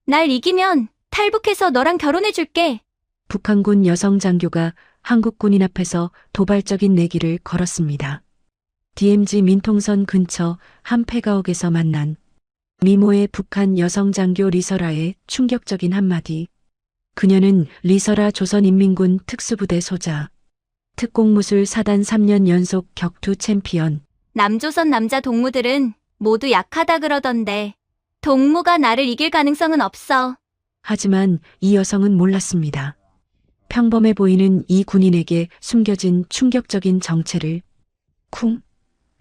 날 이기면 탈북해서 너랑 결혼해줄게. 북한군 여성 장교가 한국군인 앞에서 도발적인 내기를 걸었습니다. DMZ 민통선 근처 한 폐가옥에서 만난 미모의 북한 여성 장교 리설아의 충격적인 한마디. 그녀는 리설아 조선인민군 특수부대 소자, 특공무술 사단 3년 연속 격투 챔피언. 남조선 남자 동무들은 모두 약하다 그러던데 동무가 나를 이길 가능성은 없어. 하지만 이 여성은 몰랐습니다. 평범해 보이는 이 군인에게 숨겨진 충격적인 정체를. 쿵!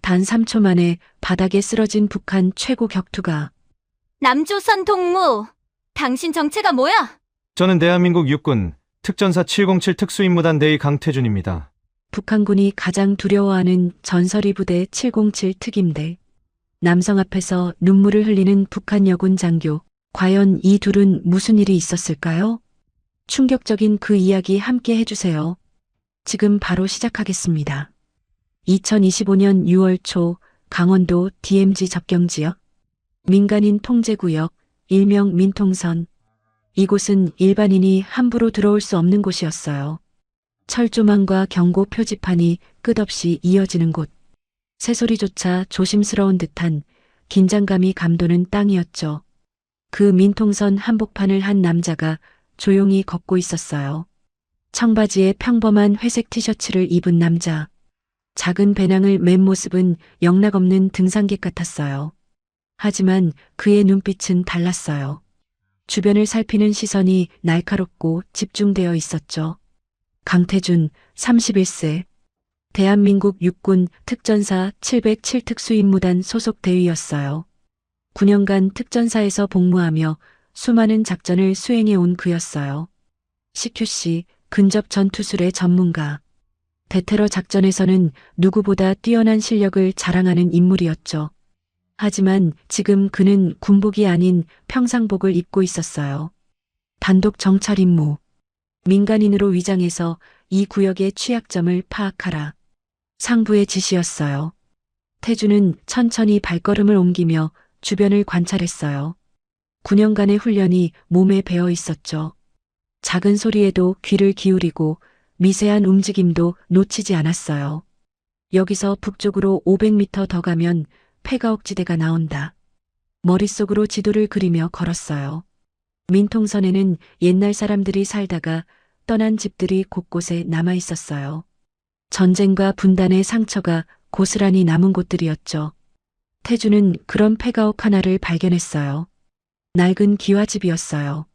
단 3초 만에 바닥에 쓰러진 북한 최고 격투가. 남조선 동무, 당신 정체가 뭐야? 저는 대한민국 육군 특전사 707 특수임무단 대위 강태준입니다. 북한군이 가장 두려워하는 전설이 부대 707 특임대. 남성 앞에서 눈물을 흘리는 북한 여군 장교. 과연 이 둘은 무슨 일이 있었을까요? 충격적인 그 이야기 함께 해주세요. 지금 바로 시작하겠습니다. 2025년 6월 초 강원도 DMZ 접경지역 민간인 통제구역 일명 민통선. 이곳은 일반인이 함부로 들어올 수 없는 곳이었어요. 철조망과 경고 표지판이 끝없이 이어지는 곳. 새소리조차 조심스러운 듯한 긴장감이 감도는 땅이었죠. 그 민통선 한복판을 한 남자가 조용히 걷고 있었어요. 청바지에 평범한 회색 티셔츠를 입은 남자. 작은 배낭을 맨 모습은 영락없는 등산객 같았어요. 하지만 그의 눈빛은 달랐어요. 주변을 살피는 시선이 날카롭고 집중되어 있었죠. 강태준, 31세. 대한민국 육군 특전사 707 특수임무단 소속 대위였어요. 9년간 특전사에서 복무하며 수많은 작전을 수행해 온 그였어요. CQC, 근접 전투술의 전문가. 대테러 작전에서는 누구보다 뛰어난 실력을 자랑하는 인물이었죠. 하지만 지금 그는 군복이 아닌 평상복을 입고 있었어요. 단독 정찰 임무. 민간인으로 위장해서 이 구역의 취약점을 파악하라. 상부의 지시였어요. 태주는 천천히 발걸음을 옮기며 주변을 관찰했어요. 9년간의 훈련이 몸에 배어 있었죠. 작은 소리에도 귀를 기울이고 미세한 움직임도 놓치지 않았어요. 여기서 북쪽으로 500m 더 가면 폐가옥지대가 나온다. 머릿속으로 지도를 그리며 걸었어요. 민통선에는 옛날 사람들이 살다가 떠난 집들이 곳곳에 남아 있었어요. 전쟁과 분단의 상처가 고스란히 남은 곳들이었죠. 태주는 그런 폐가옥 하나를 발견했어요. 낡은 기와집이었어요.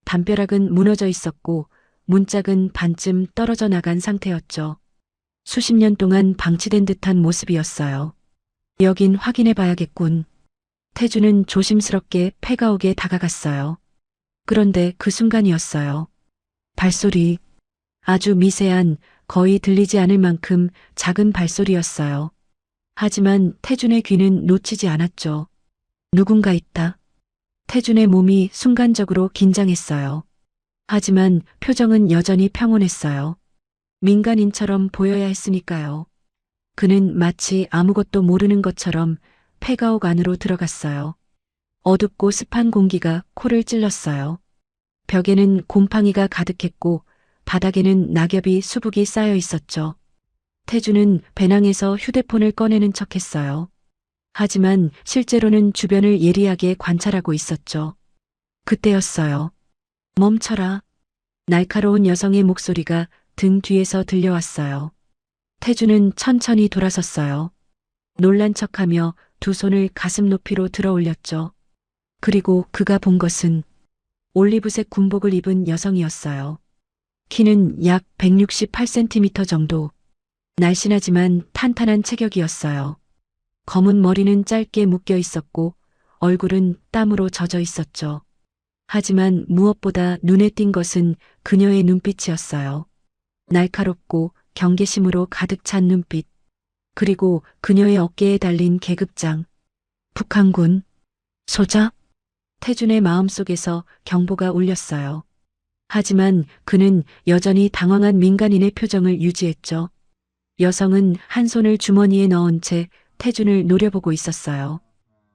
담벼락은 무너져 있었고 문짝은 반쯤 떨어져 나간 상태였죠. 수십 년 동안 방치된 듯한 모습이었어요. 여긴 확인해 봐야겠군. 태주는 조심스럽게 폐가옥에 다가갔어요. 그런데 그 순간이었어요. 발소리. 아주 미세한, 거의 들리지 않을 만큼 작은 발소리였어요. 하지만 태준의 귀는 놓치지 않았죠. 누군가 있다. 태준의 몸이 순간적으로 긴장했어요. 하지만 표정은 여전히 평온했어요. 민간인처럼 보여야 했으니까요. 그는 마치 아무것도 모르는 것처럼 폐가옥 안으로 들어갔어요. 어둡고 습한 공기가 코를 찔렀어요. 벽에는 곰팡이가 가득했고 바닥에는 낙엽이 수북이 쌓여 있었죠. 태주는 배낭에서 휴대폰을 꺼내는 척했어요. 하지만 실제로는 주변을 예리하게 관찰하고 있었죠. 그때였어요. 멈춰라. 날카로운 여성의 목소리가 등 뒤에서 들려왔어요. 태주는 천천히 돌아섰어요. 놀란 척하며 두 손을 가슴 높이로 들어 올렸죠. 그리고 그가 본 것은 올리브색 군복을 입은 여성이었어요. 키는 약 168cm 정도. 날씬하지만 탄탄한 체격이었어요. 검은 머리는 짧게 묶여 있었고 얼굴은 땀으로 젖어 있었죠. 하지만 무엇보다 눈에 띈 것은 그녀의 눈빛이었어요. 날카롭고 경계심으로 가득 찬 눈빛. 그리고 그녀의 어깨에 달린 계급장. 북한군. 소자? 태준의 마음속에서 경보가 울렸어요. 하지만 그는 여전히 당황한 민간인의 표정을 유지했죠. 여성은 한 손을 주머니에 넣은 채 태준을 노려보고 있었어요.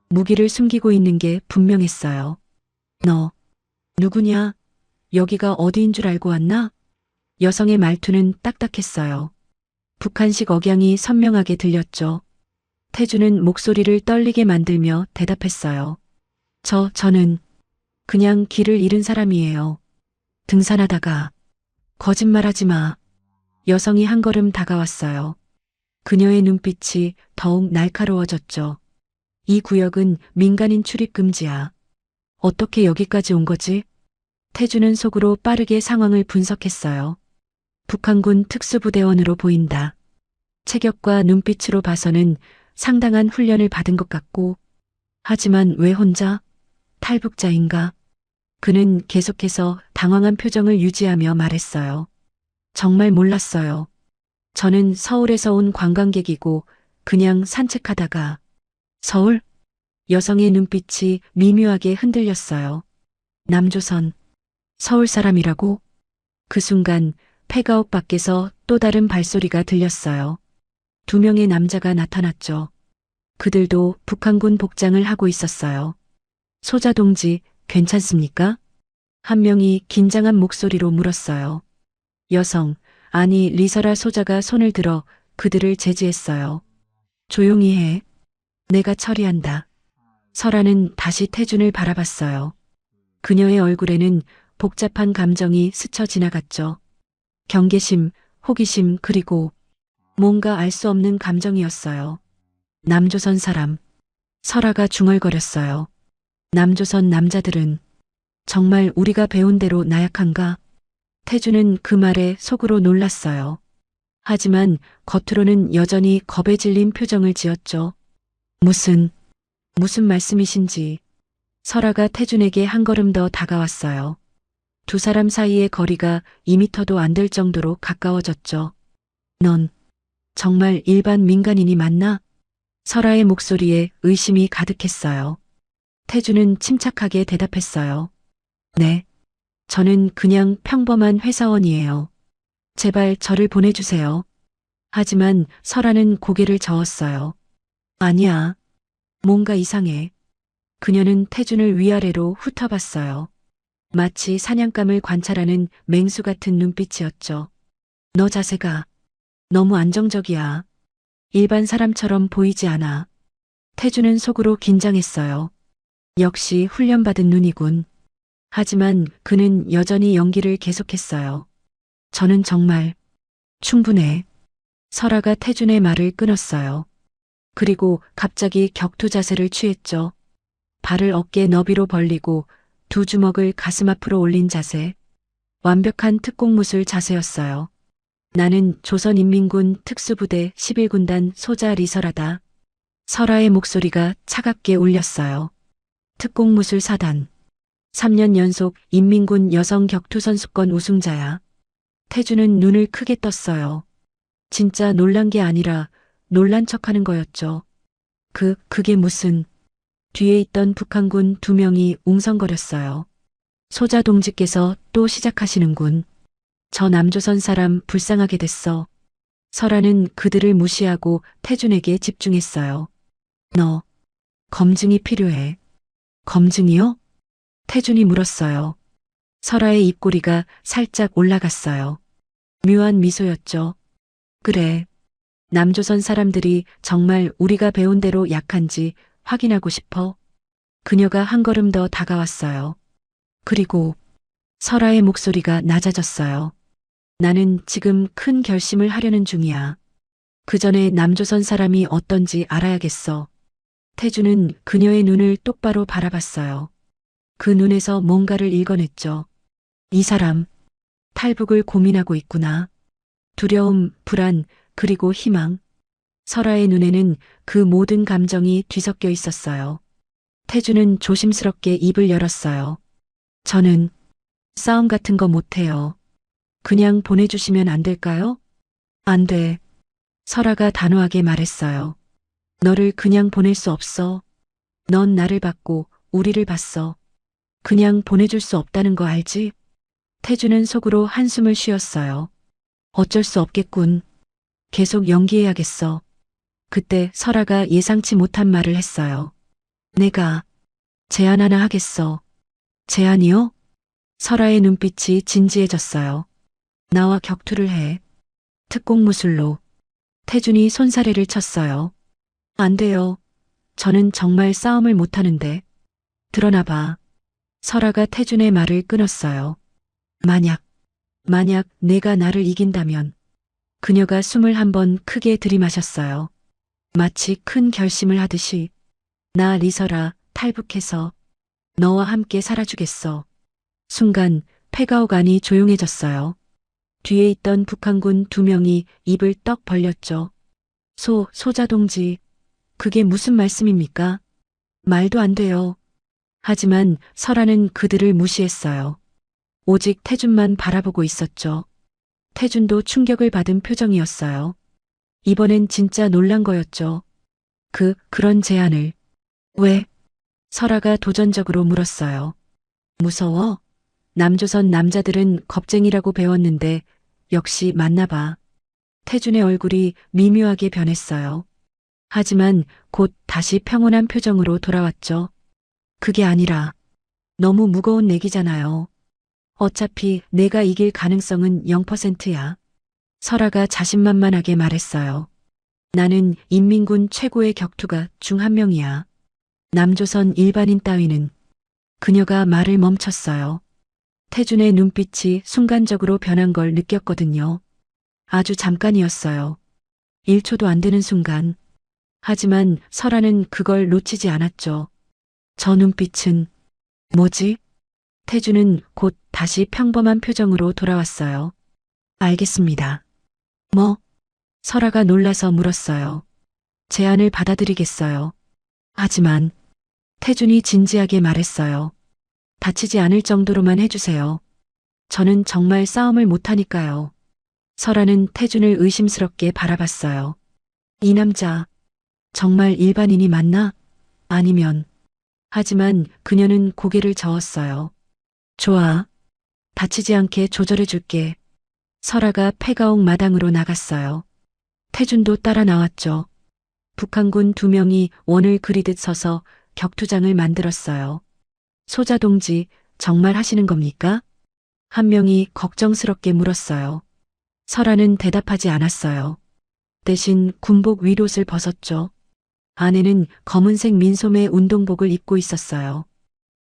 무기를 숨기고 있는 게 분명했어요. 너, 누구냐? 여기가 어디인 줄 알고 왔나? 여성의 말투는 딱딱했어요. 북한식 억양이 선명하게 들렸죠. 태주는 목소리를 떨리게 만들며 대답했어요. 저는 그냥 길을 잃은 사람이에요. 등산하다가. 거짓말하지 마. 여성이 한 걸음 다가왔어요. 그녀의 눈빛이 더욱 날카로워졌죠. 이 구역은 민간인 출입 금지야. 어떻게 여기까지 온 거지? 태주는 속으로 빠르게 상황을 분석했어요. 북한군 특수부대원으로 보인다. 체격과 눈빛으로 봐서는 상당한 훈련을 받은 것 같고, 하지만 왜 혼자? 탈북자인가? 그는 계속해서 당황한 표정을 유지하며 말했어요. 정말 몰랐어요. 저는 서울에서 온 관광객이고 그냥 산책하다가. 서울? 여성의 눈빛이 미묘하게 흔들렸어요. 남조선. 서울 사람이라고? 그 순간 폐가옥 밖에서 또 다른 발소리가 들렸어요. 2명의 남자가 나타났죠. 그들도 북한군 복장을 하고 있었어요. 소자 동지, 괜찮습니까? 한 명이 긴장한 목소리로 물었어요. 여성, 아니 리설아 소자가 손을 들어 그들을 제지했어요. 조용히 해. 내가 처리한다. 설아는 다시 태준을 바라봤어요. 그녀의 얼굴에는 복잡한 감정이 스쳐 지나갔죠. 경계심, 호기심, 그리고 뭔가 알 수 없는 감정이었어요. 남조선 사람. 설아가 중얼거렸어요. 남조선 남자들은 정말 우리가 배운 대로 나약한가? 태주는 그 말에 속으로 놀랐어요. 하지만 겉으로는 여전히 겁에 질린 표정을 지었죠. 무슨 말씀이신지. 설아가 태준에게 한 걸음 더 다가왔어요. 두 사람 사이의 거리가 2미터도 안 될 정도로 가까워졌죠. 넌 정말 일반 민간인이 맞나? 설아의 목소리에 의심이 가득했어요. 태주는 침착하게 대답했어요. 네. 저는 그냥 평범한 회사원이에요. 제발 저를 보내주세요. 하지만 설아는 고개를 저었어요. 아니야. 뭔가 이상해. 그녀는 태준을 위아래로 훑어봤어요. 마치 사냥감을 관찰하는 맹수 같은 눈빛이었죠. 너 자세가 너무 안정적이야. 일반 사람처럼 보이지 않아. 태준은 속으로 긴장했어요. 역시 훈련받은 눈이군. 하지만 그는 여전히 연기를 계속했어요. 저는 정말 충분해. 설아가 태준의 말을 끊었어요. 그리고 갑자기 격투 자세를 취했죠. 발을 어깨 너비로 벌리고 두 주먹을 가슴 앞으로 올린 자세. 완벽한 특공무술 자세였어요. 나는 조선인민군 특수부대 11군단 소자 리설아다. 설아의 목소리가 차갑게 울렸어요. 특공무술 사단. 3년 연속 인민군 여성 격투 선수권 우승자야. 태주는 눈을 크게 떴어요. 진짜 놀란 게 아니라 놀란 척하는 거였죠. 그게 무슨. 뒤에 있던 북한군 2명이 웅성거렸어요. 소자 동지께서 또 시작하시는군. 저 남조선 사람 불쌍하게 됐어. 설아는 그들을 무시하고 태준에게 집중했어요. 너 검증이 필요해. 검증이요? 태준이 물었어요. 설아의 입꼬리가 살짝 올라갔어요. 묘한 미소였죠. 그래. 남조선 사람들이 정말 우리가 배운 대로 약한지 확인하고 싶어. 그녀가 한 걸음 더 다가왔어요. 그리고 설아의 목소리가 낮아졌어요. 나는 지금 큰 결심을 하려는 중이야. 그 전에 남조선 사람이 어떤지 알아야겠어. 태주는 그녀의 눈을 똑바로 바라봤어요. 그 눈에서 뭔가를 읽어냈죠. 이 사람, 탈북을 고민하고 있구나. 두려움, 불안, 그리고 희망. 설아의 눈에는 그 모든 감정이 뒤섞여 있었어요. 태주는 조심스럽게 입을 열었어요. 저는 싸움 같은 거 못해요. 그냥 보내주시면 안 될까요? 안 돼. 설아가 단호하게 말했어요. 너를 그냥 보낼 수 없어. 넌 나를 봤고 우리를 봤어. 그냥 보내줄 수 없다는 거 알지? 태주는 속으로 한숨을 쉬었어요. 어쩔 수 없겠군. 계속 연기해야겠어. 그때 설아가 예상치 못한 말을 했어요. 내가 제안 하나 하겠어. 제안이요? 설아의 눈빛이 진지해졌어요. 나와 격투를 해. 특공 무술로. 태준이 손사래를 쳤어요. 안 돼요. 저는 정말 싸움을 못하는데. 드러나봐. 설아가 태준의 말을 끊었어요. 만약 내가 나를 이긴다면. 그녀가 숨을 한번 크게 들이마셨어요. 마치 큰 결심을 하듯이. 나 리설아, 탈북해서 너와 함께 살아주겠어. 순간 패가옥 안이 조용해졌어요. 뒤에 있던 북한군 2명이 입을 떡 벌렸죠. 소자 동지, 그게 무슨 말씀입니까? 말도 안 돼요. 하지만 설아는 그들을 무시했어요. 오직 태준만 바라보고 있었죠. 태준도 충격을 받은 표정이었어요. 이번엔 진짜 놀란 거였죠. 그런 제안을. 왜? 설아가 도전적으로 물었어요. 무서워? 남조선 남자들은 겁쟁이라고 배웠는데 역시 맞나 봐. 태준의 얼굴이 미묘하게 변했어요. 하지만 곧 다시 평온한 표정으로 돌아왔죠. 그게 아니라 너무 무거운 내기잖아요. 어차피 내가 이길 가능성은 0%야. 설아가 자신만만하게 말했어요. 나는 인민군 최고의 격투가 중 한 명이야. 남조선 일반인 따위는. 그녀가 말을 멈췄어요. 태준의 눈빛이 순간적으로 변한 걸 느꼈거든요. 아주 잠깐이었어요. 1초도 안 되는 순간. 하지만 설아는 그걸 놓치지 않았죠. 저 눈빛은 뭐지? 태준은 곧 다시 평범한 표정으로 돌아왔어요. 알겠습니다. 뭐? 설아가 놀라서 물었어요. 제안을 받아들이겠어요. 하지만 태준이 진지하게 말했어요. 다치지 않을 정도로만 해주세요. 저는 정말 싸움을 못하니까요. 설아는 태준을 의심스럽게 바라봤어요. 이 남자 정말 일반인이 맞나? 아니면. 하지만 그녀는 고개를 저었어요. 좋아. 다치지 않게 조절해줄게. 설아가 패가옥 마당으로 나갔어요. 태준도 따라 나왔죠. 북한군 2명이 원을 그리듯 서서 격투장을 만들었어요. 소자 동지, 정말 하시는 겁니까? 한 명이 걱정스럽게 물었어요. 설아는 대답하지 않았어요. 대신 군복 윗옷을 벗었죠. 안에는 검은색 민소매 운동복을 입고 있었어요.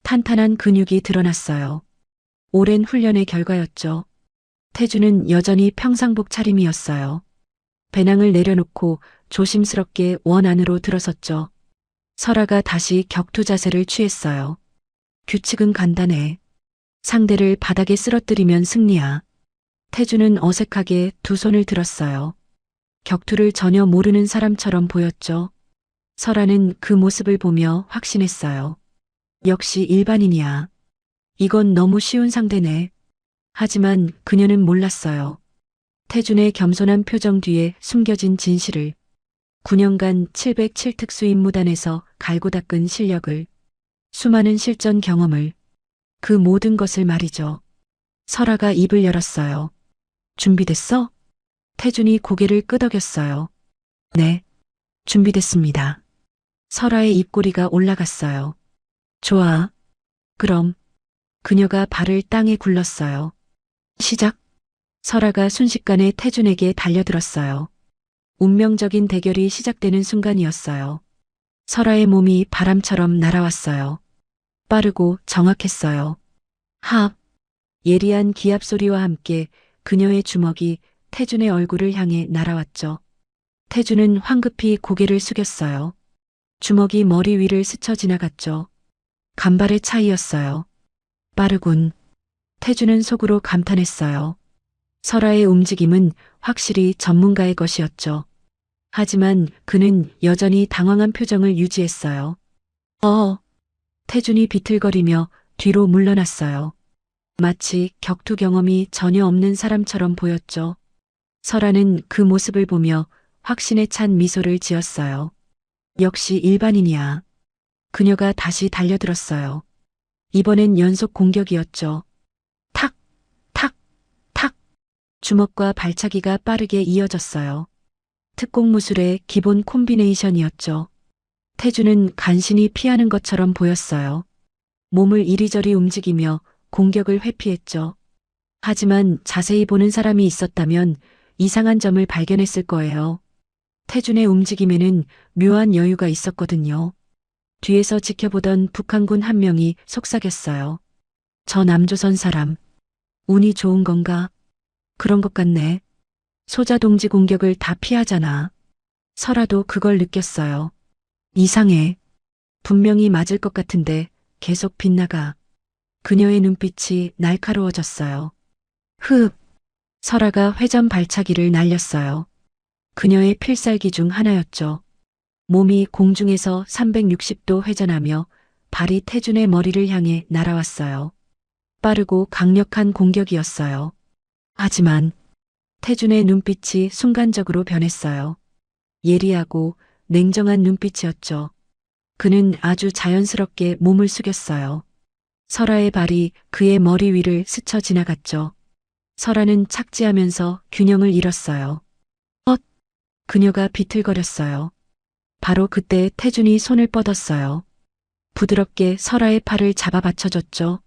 탄탄한 근육이 드러났어요. 오랜 훈련의 결과였죠. 태준은 여전히 평상복 차림이었어요. 배낭을 내려놓고 조심스럽게 원 안으로 들어섰죠. 설아가 다시 격투 자세를 취했어요. 규칙은 간단해. 상대를 바닥에 쓰러뜨리면 승리야. 태준은 어색하게 두 손을 들었어요. 격투를 전혀 모르는 사람처럼 보였죠. 설아는 그 모습을 보며 확신했어요. 역시 일반인이야. 이건 너무 쉬운 상대네. 하지만 그녀는 몰랐어요. 태준의 겸손한 표정 뒤에 숨겨진 진실을. 9년간 707특수 임무단에서 갈고 닦은 실력을. 수많은 실전 경험을. 그 모든 것을 말이죠. 설아가 입을 열었어요. 준비됐어? 태준이 고개를 끄덕였어요. 네, 준비됐습니다. 설아의 입꼬리가 올라갔어요. 좋아. 그럼. 그녀가 발을 땅에 굴렀어요. 시작. 설아가 순식간에 태준에게 달려들었어요. 운명적인 대결이 시작되는 순간이었어요. 설아의 몸이 바람처럼 날아왔어요. 빠르고 정확했어요. 합. 예리한 기합 소리와 함께 그녀의 주먹이 태준의 얼굴을 향해 날아왔죠. 태준은 황급히 고개를 숙였어요. 주먹이 머리 위를 스쳐 지나갔죠. 간발의 차이였어요. 빠르군. 태준은 속으로 감탄했어요. 설아의 움직임은 확실히 전문가의 것이었죠. 하지만 그는 여전히 당황한 표정을 유지했어요. 태준이 비틀거리며 뒤로 물러났어요. 마치 격투 경험이 전혀 없는 사람처럼 보였죠. 설아는 그 모습을 보며 확신에 찬 미소를 지었어요. 역시 일반인이야. 그녀가 다시 달려들었어요. 이번엔 연속 공격이었죠. 탁, 탁, 탁. 주먹과 발차기가 빠르게 이어졌어요. 특공 무술의 기본 콤비네이션이었죠. 태준은 간신히 피하는 것처럼 보였어요. 몸을 이리저리 움직이며 공격을 회피했죠. 하지만 자세히 보는 사람이 있었다면 이상한 점을 발견했을 거예요. 태준의 움직임에는 묘한 여유가 있었거든요. 뒤에서 지켜보던 북한군 한 명이 속삭였어요. 저 남조선 사람, 운이 좋은 건가? 그런 것 같네. 소자 동지 공격을 다 피하잖아. 설아도 그걸 느꼈어요. 이상해. 분명히 맞을 것 같은데 계속 빗나가. 그녀의 눈빛이 날카로워졌어요. 흡. 설아가 회전 발차기를 날렸어요. 그녀의 필살기 중 하나였죠. 몸이 공중에서 360도 회전하며 발이 태준의 머리를 향해 날아왔어요. 빠르고 강력한 공격이었어요. 하지만 태준의 눈빛이 순간적으로 변했어요. 예리하고 냉정한 눈빛이었죠. 그는 아주 자연스럽게 몸을 숙였어요. 설아의 발이 그의 머리 위를 스쳐 지나갔죠. 설아는 착지하면서 균형을 잃었어요. 그녀가 비틀거렸어요. 바로 그때 태준이 손을 뻗었어요. 부드럽게 설아의 팔을 잡아 받쳐줬죠.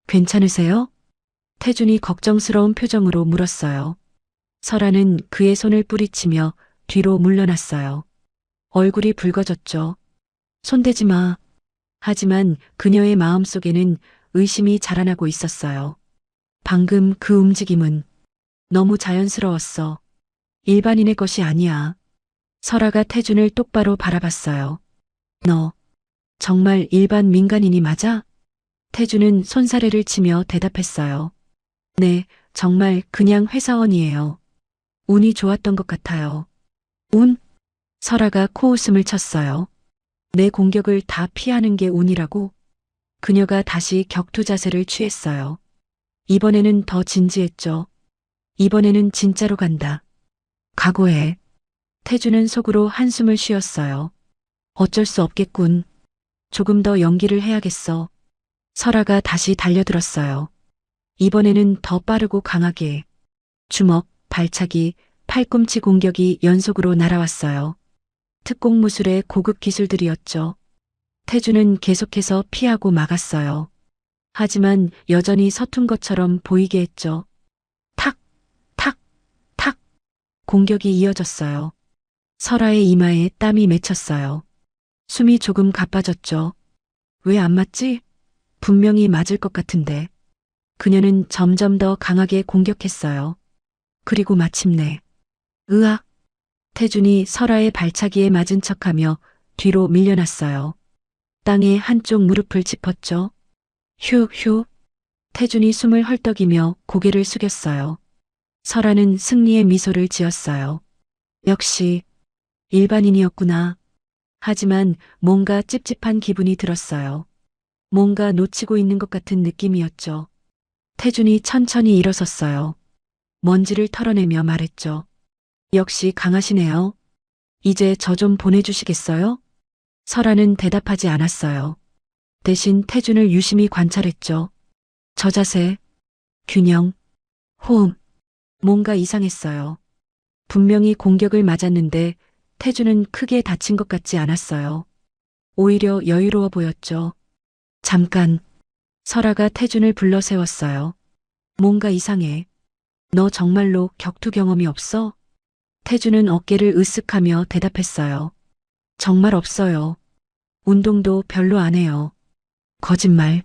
괜찮으세요? 태준이 걱정스러운 표정으로 물었어요. 설아는 그의 손을 뿌리치며 뒤로 물러났어요. 얼굴이 붉어졌죠. 손대지 마. 하지만 그녀의 마음속에는 의심이 자라나고 있었어요. 방금 그 움직임은 너무 자연스러웠어. 일반인의 것이 아니야. 설아가 태준을 똑바로 바라봤어요. 너 정말 일반 민간인이 맞아? 태준은 손사래를 치며 대답했어요. 네, 정말 그냥 회사원이에요. 운이 좋았던 것 같아요. 운? 설아가 코웃음을 쳤어요. 내 공격을 다 피하는 게 운이라고? 그녀가 다시 격투 자세를 취했어요. 이번에는 더 진지했죠. 이번에는 진짜로 간다. 각오해. 태준은 속으로 한숨을 쉬었어요. 어쩔 수 없겠군. 조금 더 연기를 해야겠어. 설아가 다시 달려들었어요. 이번에는 더 빠르고 강하게. 주먹, 발차기, 팔꿈치 공격이 연속으로 날아왔어요. 특공무술의 고급 기술들이었죠. 태준은 계속해서 피하고 막았어요. 하지만 여전히 서툰 것처럼 보이게 했죠. 탁, 탁, 탁. 공격이 이어졌어요. 설아의 이마에 땀이 맺혔어요. 숨이 조금 가빠졌죠. 왜 안 맞지? 분명히 맞을 것 같은데. 그녀는 점점 더 강하게 공격했어요. 그리고 마침내 으악! 태준이 설아의 발차기에 맞은 척하며 뒤로 밀려났어요. 땅에 한쪽 무릎을 짚었죠. 휴, 휴. 태준이 숨을 헐떡이며 고개를 숙였어요. 설아는 승리의 미소를 지었어요. 역시 일반인이었구나. 하지만 뭔가 찝찝한 기분이 들었어요. 뭔가 놓치고 있는 것 같은 느낌이었죠. 태준이 천천히 일어섰어요. 먼지를 털어내며 말했죠. 역시 강하시네요. 이제 저 좀 보내주시겠어요? 설아는 대답하지 않았어요. 대신 태준을 유심히 관찰했죠. 저 자세, 균형, 호흡, 뭔가 이상했어요. 분명히 공격을 맞았는데 태준은 크게 다친 것 같지 않았어요. 오히려 여유로워 보였죠. 잠깐, 설아가 태준을 불러 세웠어요. 뭔가 이상해. 너 정말로 격투 경험이 없어? 태준은 어깨를 으쓱하며 대답했어요. 정말 없어요. 운동도 별로 안 해요. 거짓말.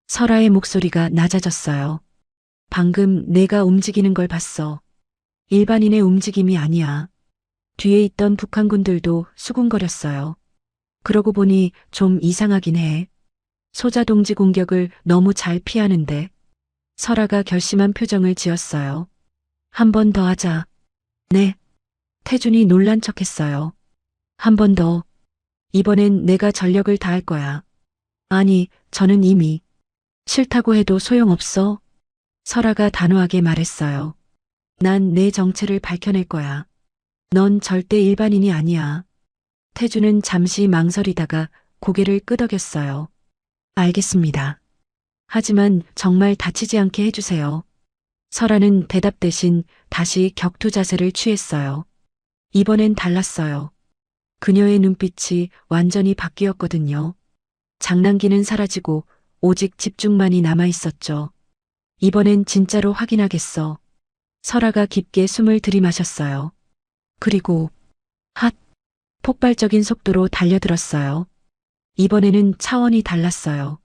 설아의 목소리가 낮아졌어요. 방금 내가 움직이는 걸 봤어. 일반인의 움직임이 아니야. 뒤에 있던 북한군들도 수군거렸어요. 그러고 보니 좀 이상하긴 해. 소자 동지 공격을 너무 잘 피하는데. 설아가 결심한 표정을 지었어요. 한 번 더 하자. 네. 태준이 놀란 척했어요. 한 번 더. 이번엔 내가 전력을 다할 거야. 아니, 저는 이미. 싫다고 해도 소용없어. 설아가 단호하게 말했어요. 난 내 정체를 밝혀낼 거야. 넌 절대 일반인이 아니야. 태준은 잠시 망설이다가 고개를 끄덕였어요. 알겠습니다. 하지만 정말 다치지 않게 해주세요. 설아는 대답 대신 다시 격투 자세를 취했어요. 이번엔 달랐어요. 그녀의 눈빛이 완전히 바뀌었거든요. 장난기는 사라지고 오직 집중만이 남아 있었죠. 이번엔 진짜로 확인하겠어. 설아가 깊게 숨을 들이마셨어요. 그리고 핫! 폭발적인 속도로 달려들었어요. 이번에는 차원이 달랐어요.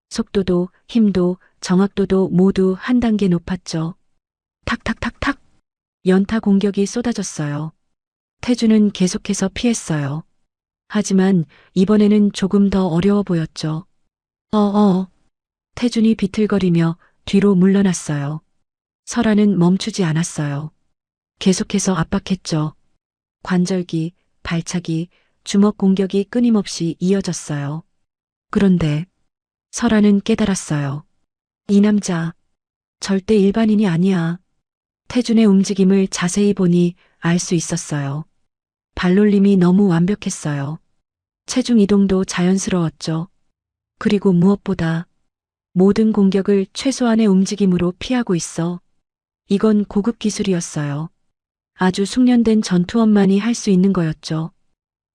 속도도 힘도 정확도도 모두 한 단계 높았죠. 탁탁탁탁! 연타 공격이 쏟아졌어요. 태주는 계속해서 피했어요. 하지만 이번에는 조금 더 어려워 보였죠. 태준이 비틀거리며 뒤로 물러났어요. 설아는 멈추지 않았어요. 계속해서 압박했죠. 관절기, 발차기, 주먹 공격이 끊임없이 이어졌어요. 그런데 설아는 깨달았어요. 이 남자 절대 일반인이 아니야. 태준의 움직임을 자세히 보니 알 수 있었어요. 발놀림이 너무 완벽했어요. 체중 이동도 자연스러웠죠. 그리고 무엇보다 모든 공격을 최소한의 움직임으로 피하고 있어. 이건 고급 기술이었어요. 아주 숙련된 전투원만이 할 수 있는 거였죠.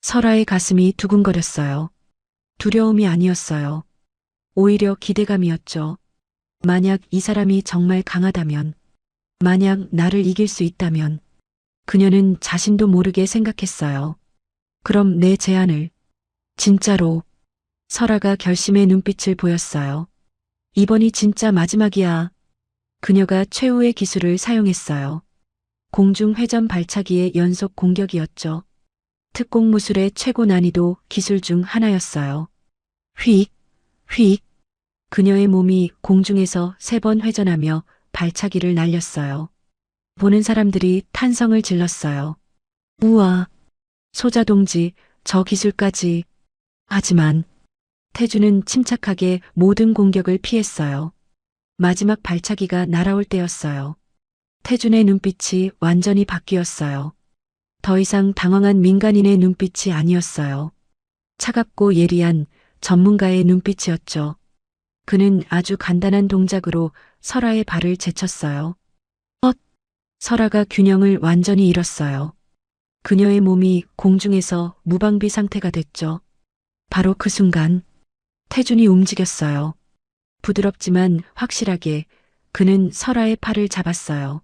설아의 가슴이 두근거렸어요. 두려움이 아니었어요. 오히려 기대감이었죠. 만약 이 사람이 정말 강하다면, 만약 나를 이길 수 있다면, 그녀는 자신도 모르게 생각했어요. 그럼 내 제안을, 진짜로, 설아가 결심의 눈빛을 보였어요. 이번이 진짜 마지막이야. 그녀가 최후의 기술을 사용했어요. 공중 회전 발차기의 연속 공격이었죠. 특공 무술의 최고 난이도 기술 중 하나였어요. 휙, 휙. 그녀의 몸이 공중에서 3번 회전하며 발차기를 날렸어요. 보는 사람들이 탄성을 질렀어요. 우와, 소자 동지, 저 기술까지. 하지만 태주는 침착하게 모든 공격을 피했어요. 마지막 발차기가 날아올 때였어요. 태준의 눈빛이 완전히 바뀌었어요. 더 이상 당황한 민간인의 눈빛이 아니었어요. 차갑고 예리한 전문가의 눈빛이었죠. 그는 아주 간단한 동작으로 설아의 발을 제쳤어요. 설아가 균형을 완전히 잃었어요. 그녀의 몸이 공중에서 무방비 상태가 됐죠. 바로 그 순간 태준이 움직였어요. 부드럽지만 확실하게 그는 설아의 팔을 잡았어요.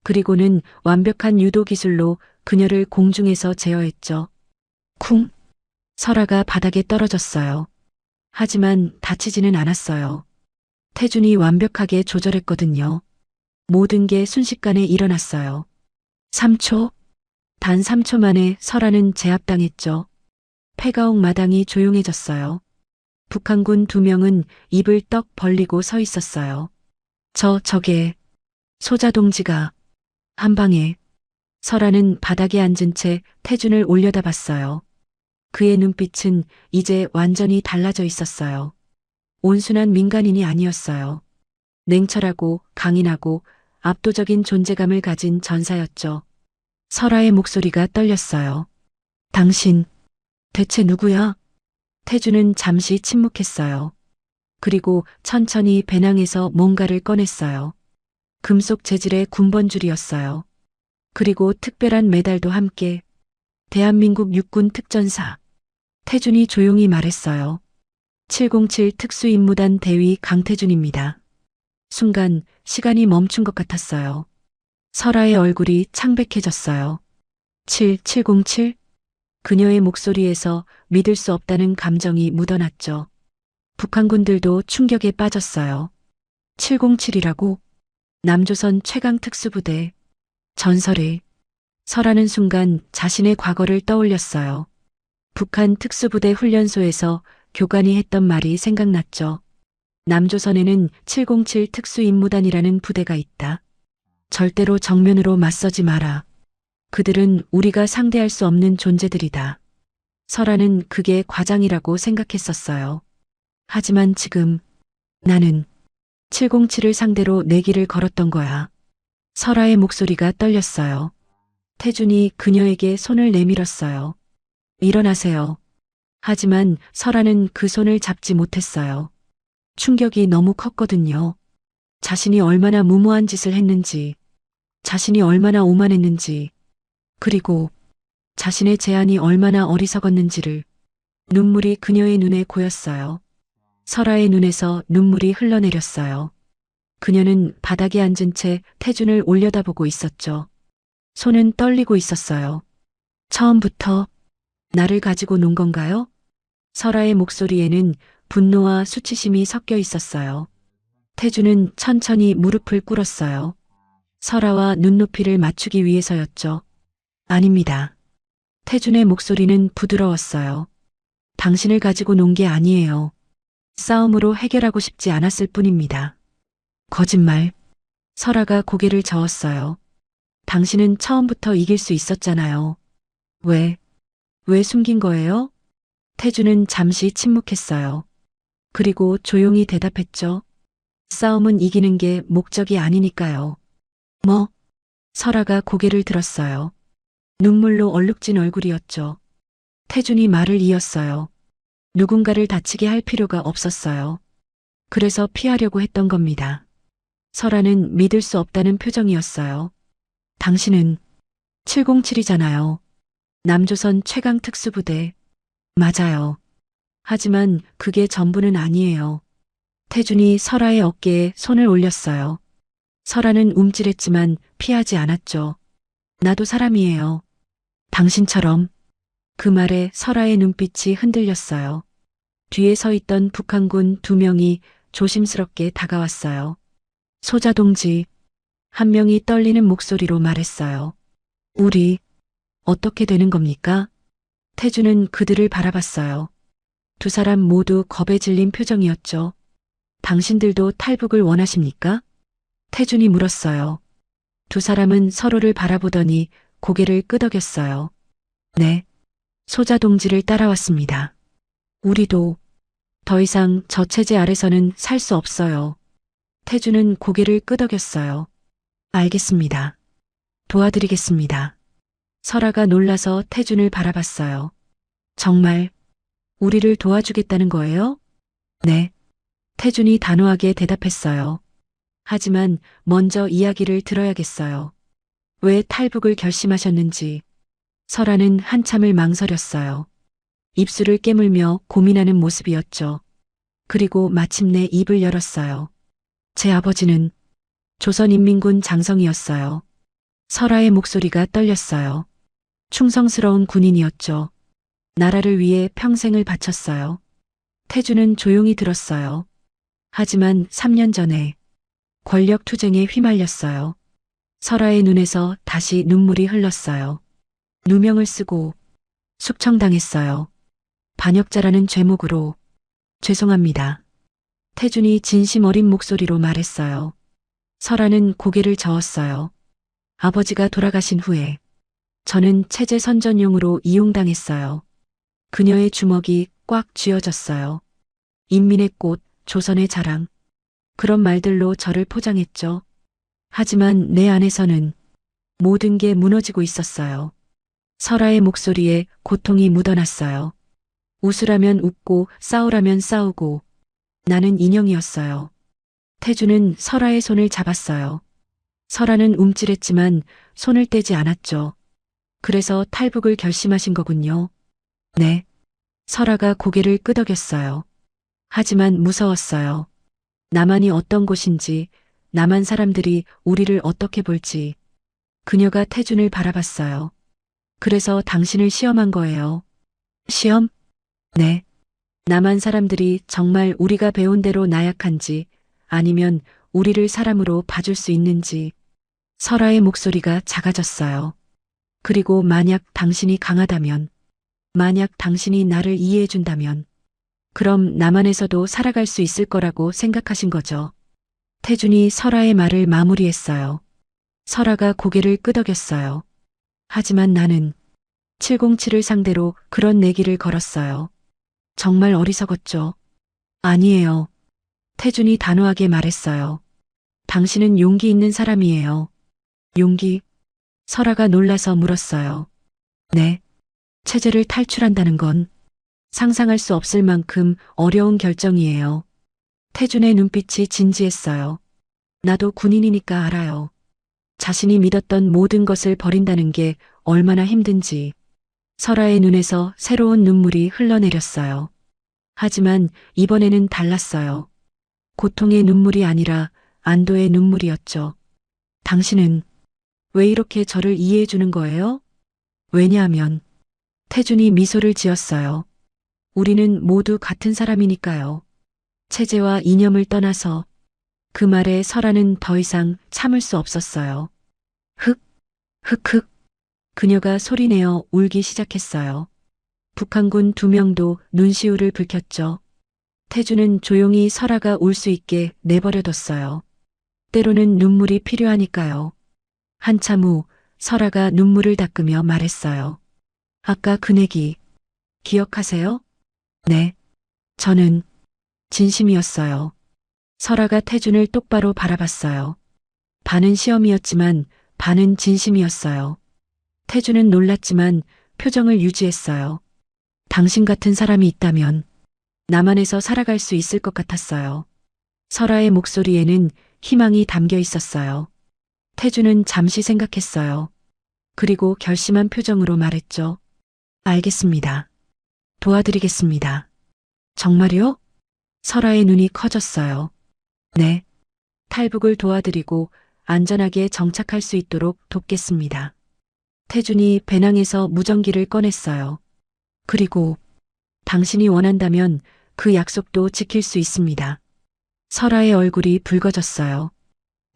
그리고는 완벽한 유도 기술로 그녀를 공중에서 제어했죠. 쿵! 설아가 바닥에 떨어졌어요. 하지만 다치지는 않았어요. 태준이 완벽하게 조절했거든요. 모든 게 순식간에 일어났어요. 3초? 단 3초 만에 설아는 제압당했죠. 폐가옥 마당이 조용해졌어요. 북한군 2명은 입을 떡 벌리고 서 있었어요. 저게, 소자 동지가, 한 방에. 설아는 바닥에 앉은 채 태준을 올려다봤어요. 그의 눈빛은 이제 완전히 달라져 있었어요. 온순한 민간인이 아니었어요. 냉철하고 강인하고 압도적인 존재감을 가진 전사였죠. 설아의 목소리가 떨렸어요. 당신, 대체 누구야? 태준은 잠시 침묵했어요. 그리고 천천히 배낭에서 뭔가를 꺼냈어요. 금속 재질의 군번줄이었어요. 그리고 특별한 메달도 함께. 대한민국 육군 특전사. 태준이 조용히 말했어요. 707 특수임무단 대위 강태준입니다. 순간 시간이 멈춘 것 같았어요. 설아의 얼굴이 창백해졌어요. 707? 그녀의 목소리에서 믿을 수 없다는 감정이 묻어났죠. 북한군들도 충격에 빠졌어요. 707이라고? 남조선 최강 특수부대. 전설의. 설아는 순간 자신의 과거를 떠올렸어요. 북한 특수부대 훈련소에서 교관이 했던 말이 생각났죠. 남조선에는 707 특수임무단이라는 부대가 있다. 절대로 정면으로 맞서지 마라. 그들은 우리가 상대할 수 없는 존재들이다. 설아는 그게 과장이라고 생각했었어요. 하지만 지금 나는 707을 상대로 내기를 걸었던 거야. 설아의 목소리가 떨렸어요. 태준이 그녀에게 손을 내밀었어요. 일어나세요. 하지만 설아는 그 손을 잡지 못했어요. 충격이 너무 컸거든요. 자신이 얼마나 무모한 짓을 했는지, 자신이 얼마나 오만했는지, 그리고 자신의 제안이 얼마나 어리석었는지를 눈물이 그녀의 눈에 고였어요. 설아의 눈에서 눈물이 흘러내렸어요. 그녀는 바닥에 앉은 채 태준을 올려다보고 있었죠. 손은 떨리고 있었어요. 처음부터 나를 가지고 논 건가요? 설아의 목소리에는 분노와 수치심이 섞여 있었어요. 태준은 천천히 무릎을 꿇었어요. 설아와 눈높이를 맞추기 위해서였죠. 아닙니다. 태준의 목소리는 부드러웠어요. 당신을 가지고 논 게 아니에요. 싸움으로 해결하고 싶지 않았을 뿐입니다. 거짓말. 설아가 고개를 저었어요. 당신은 처음부터 이길 수 있었잖아요. 왜 숨긴 거예요? 태준은 잠시 침묵했어요. 그리고 조용히 대답했죠. 싸움은 이기는 게 목적이 아니니까요. 뭐? 설아가 고개를 들었어요. 눈물로 얼룩진 얼굴이었죠. 태준이 말을 이었어요. 누군가를 다치게 할 필요가 없었어요. 그래서 피하려고 했던 겁니다. 설아는 믿을 수 없다는 표정이었어요. 당신은 707이잖아요. 남조선 최강 특수부대. 맞아요. 하지만 그게 전부는 아니에요. 태준이 설아의 어깨에 손을 올렸어요. 설아는 움찔했지만 피하지 않았죠. 나도 사람이에요. 당신처럼. 그 말에 설아의 눈빛이 흔들렸어요. 뒤에 서 있던 북한군 2명이 조심스럽게 다가왔어요. 소자 동지. 한 명이 떨리는 목소리로 말했어요. 우리 어떻게 되는 겁니까? 태준은 그들을 바라봤어요. 두 사람 모두 겁에 질린 표정이었죠. 당신들도 탈북을 원하십니까? 태준이 물었어요. 두 사람은 서로를 바라보더니 고개를 끄덕였어요. 네. 소자 동지를 따라왔습니다. 우리도 더 이상 저 체제 아래서는 살 수 없어요. 태준은 고개를 끄덕였어요. 알겠습니다. 도와드리겠습니다. 설아가 놀라서 태준을 바라봤어요. 정말 우리를 도와주겠다는 거예요? 네. 태준이 단호하게 대답했어요. 하지만 먼저 이야기를 들어야겠어요. 왜 탈북을 결심하셨는지. 설아는 한참을 망설였어요. 입술을 깨물며 고민하는 모습이었죠. 그리고 마침내 입을 열었어요. 제 아버지는 조선인민군 장성이었어요. 설아의 목소리가 떨렸어요. 충성스러운 군인이었죠. 나라를 위해 평생을 바쳤어요. 태준은 조용히 들었어요. 하지만 3년 전에 권력 투쟁에 휘말렸어요. 설아의 눈에서 다시 눈물이 흘렀어요. 누명을 쓰고 숙청당했어요. 반역자라는 죄목으로. 죄송합니다. 태준이 진심 어린 목소리로 말했어요. 설아는 고개를 저었어요. 아버지가 돌아가신 후에 저는 체제 선전용으로 이용당했어요. 그녀의 주먹이 꽉 쥐어졌어요. 인민의 꽃, 조선의 자랑. 그런 말들로 저를 포장했죠. 하지만 내 안에서는 모든 게 무너지고 있었어요. 설아의 목소리에 고통이 묻어났어요. 웃으라면 웃고 싸우라면 싸우고 나는 인형이었어요. 태준은 설아의 손을 잡았어요. 설아는 움찔했지만 손을 떼지 않았죠. 그래서 탈북을 결심하신 거군요. 네. 설아가 고개를 끄덕였어요. 하지만 무서웠어요. 나만이 어떤 곳인지, 남한 사람들이 우리를 어떻게 볼지. 그녀가 태준을 바라봤어요. 그래서 당신을 시험한 거예요. 시험? 네. 남한 사람들이 정말 우리가 배운 대로 나약한지 아니면 우리를 사람으로 봐줄 수 있는지. 설아의 목소리가 작아졌어요. 그리고 만약 당신이 강하다면, 만약 당신이 나를 이해해준다면, 그럼 남한에서도 살아갈 수 있을 거라고 생각하신 거죠. 태준이 설아의 말을 마무리했어요. 설아가 고개를 끄덕였어요. 하지만 나는 707을 상대로 그런 내기를 걸었어요. 정말 어리석었죠. 아니에요. 태준이 단호하게 말했어요. 당신은 용기 있는 사람이에요. 용기? 설아가 놀라서 물었어요. 네. 체제를 탈출한다는 건 상상할 수 없을 만큼 어려운 결정이에요. 태준의 눈빛이 진지했어요. 나도 군인이니까 알아요. 자신이 믿었던 모든 것을 버린다는 게 얼마나 힘든지. 설아의 눈에서 새로운 눈물이 흘러내렸어요. 하지만 이번에는 달랐어요. 고통의 눈물이 아니라 안도의 눈물이었죠. 당신은 왜 이렇게 저를 이해해 주는 거예요? 왜냐하면 태준이 미소를 지었어요. 우리는 모두 같은 사람이니까요. 체제와 이념을 떠나서 그 말에 설아는 더 이상 참을 수 없었어요. 흑흑. 그녀가 소리내어 울기 시작했어요. 북한군 2명도 눈시울을 붉혔죠. 태주는 조용히 설아가 울 수 있게 내버려뒀어요. 때로는 눈물이 필요하니까요. 한참 후 설아가 눈물을 닦으며 말했어요. 아까 그 내기 기억하세요? 네. 저는 진심이었어요. 설아가 태준을 똑바로 바라봤어요. 반은 시험이었지만 반은 진심이었어요. 태준은 놀랐지만 표정을 유지했어요. 당신 같은 사람이 있다면 남한에서 살아갈 수 있을 것 같았어요. 설아의 목소리에는 희망이 담겨 있었어요. 태준은 잠시 생각했어요. 그리고 결심한 표정으로 말했죠. 알겠습니다. 도와드리겠습니다. 정말요? 설아의 눈이 커졌어요. 네. 탈북을 도와드리고 안전하게 정착할 수 있도록 돕겠습니다. 태준이 배낭에서 무전기를 꺼냈어요. 그리고 당신이 원한다면 그 약속도 지킬 수 있습니다. 설아의 얼굴이 붉어졌어요.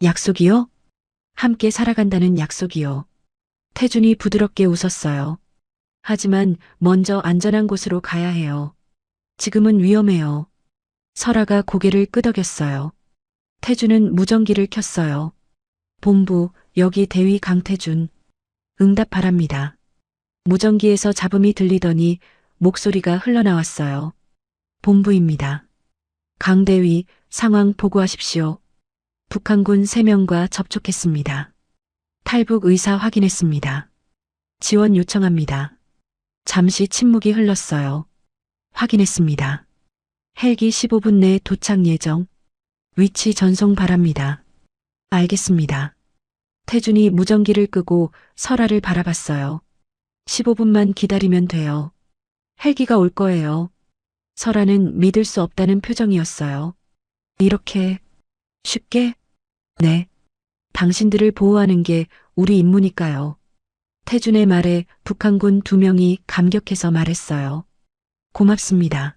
약속이요? 함께 살아간다는 약속이요. 태준이 부드럽게 웃었어요. 하지만 먼저 안전한 곳으로 가야 해요. 지금은 위험해요. 설아가 고개를 끄덕였어요. 태준은 무전기를 켰어요. 본부, 여기 대위 강태준. 응답 바랍니다. 무전기에서 잡음이 들리더니 목소리가 흘러나왔어요. 본부입니다. 강대위, 상황 보고하십시오. 북한군 3명과 접촉했습니다. 탈북 의사 확인했습니다. 지원 요청합니다. 잠시 침묵이 흘렀어요. 확인했습니다. 헬기 15분 내 도착 예정. 위치 전송 바랍니다. 알겠습니다. 태준이 무전기를 끄고 설아를 바라봤어요. 15분만 기다리면 돼요. 헬기가 올 거예요. 설아는 믿을 수 없다는 표정이었어요. 이렇게 쉽게? 네. 당신들을 보호하는 게 우리 임무니까요. 태준의 말에 북한군 2명이 감격해서 말했어요. 고맙습니다.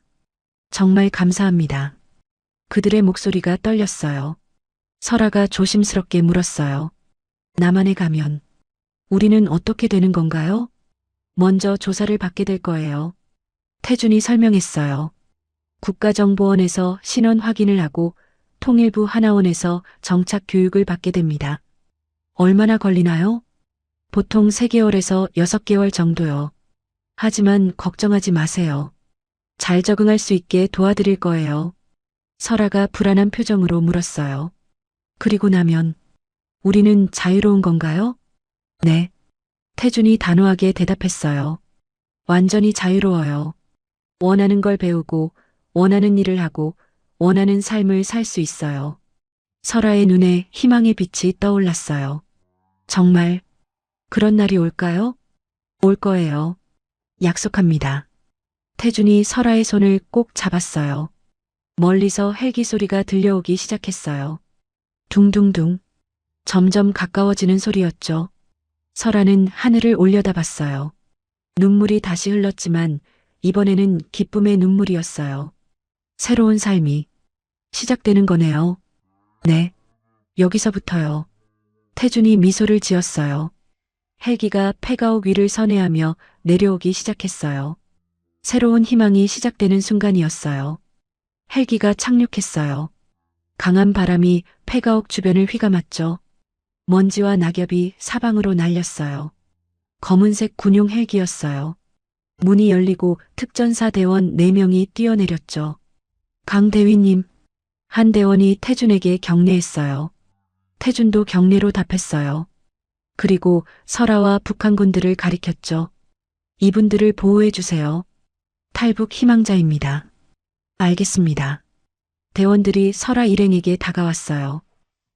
정말 감사합니다. 그들의 목소리가 떨렸어요. 설아가 조심스럽게 물었어요. 남한에 가면 우리는 어떻게 되는 건가요? 먼저 조사를 받게 될 거예요. 태준이 설명했어요. 국가정보원에서 신원 확인을 하고 통일부 하나원에서 정착 교육을 받게 됩니다. 얼마나 걸리나요? 보통 3개월에서 6개월 정도요. 하지만 걱정하지 마세요. 잘 적응할 수 있게 도와드릴 거예요. 설아가 불안한 표정으로 물었어요. 그리고 나면 우리는 자유로운 건가요? 네. 태준이 단호하게 대답했어요. 완전히 자유로워요. 원하는 걸 배우고 원하는 일을 하고 원하는 삶을 살 수 있어요. 설아의 눈에 희망의 빛이 떠올랐어요. 정말 그런 날이 올까요? 올 거예요. 약속합니다. 태준이 설아의 손을 꼭 잡았어요. 멀리서 헬기 소리가 들려오기 시작했어요. 둥둥둥. 점점 가까워지는 소리였죠. 설아는 하늘을 올려다봤어요. 눈물이 다시 흘렀지만 이번에는 기쁨의 눈물이었어요. 새로운 삶이 시작되는 거네요. 네. 여기서부터요. 태준이 미소를 지었어요. 헬기가 폐가옥 위를 선회하며 내려오기 시작했어요. 새로운 희망이 시작되는 순간이었어요. 헬기가 착륙했어요. 강한 바람이 폐가옥 주변을 휘감았죠. 먼지와 낙엽이 사방으로 날렸어요. 검은색 군용 헬기였어요. 문이 열리고 특전사 대원 4명이 뛰어내렸죠. 강 대위님, 한 대원이 태준에게 경례했어요. 태준도 경례로 답했어요. 그리고 설아와 북한군들을 가리켰죠. 이분들을 보호해 주세요. 탈북 희망자입니다. 알겠습니다. 대원들이 설아 일행에게 다가왔어요.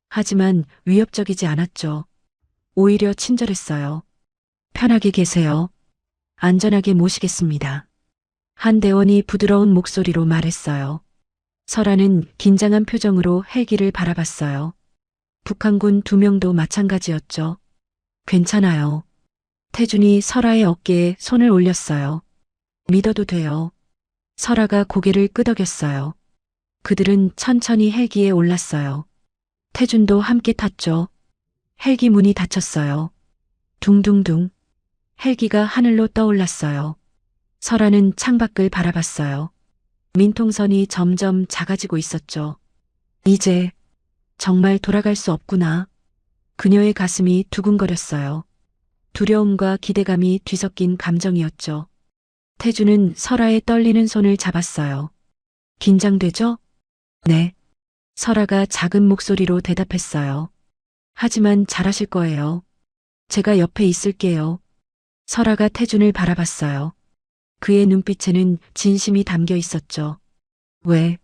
하지만 위협적이지 않았죠. 오히려 친절했어요. 편하게 계세요. 안전하게 모시겠습니다. 한대원이 부드러운 목소리로 말했어요. 설아는 긴장한 표정으로 헬기를 바라봤어요. 북한군 2명도 마찬가지였죠. 괜찮아요. 태준이 설아의 어깨에 손을 올렸어요. 믿어도 돼요. 설아가 고개를 끄덕였어요. 그들은 천천히 헬기에 올랐어요. 태준도 함께 탔죠. 헬기 문이 닫혔어요. 둥둥둥. 헬기가 하늘로 떠올랐어요. 설아는 창밖을 바라봤어요. 민통선이 점점 작아지고 있었죠. 이제 정말 돌아갈 수 없구나. 그녀의 가슴이 두근거렸어요. 두려움과 기대감이 뒤섞인 감정이었죠. 태주는 설아의 떨리는 손을 잡았어요. 긴장되죠? 네. 설아가 작은 목소리로 대답했어요. 하지만 잘하실 거예요. 제가 옆에 있을게요. 설아가 태준을 바라봤어요. 그의 눈빛에는 진심이 담겨 있었죠. 왜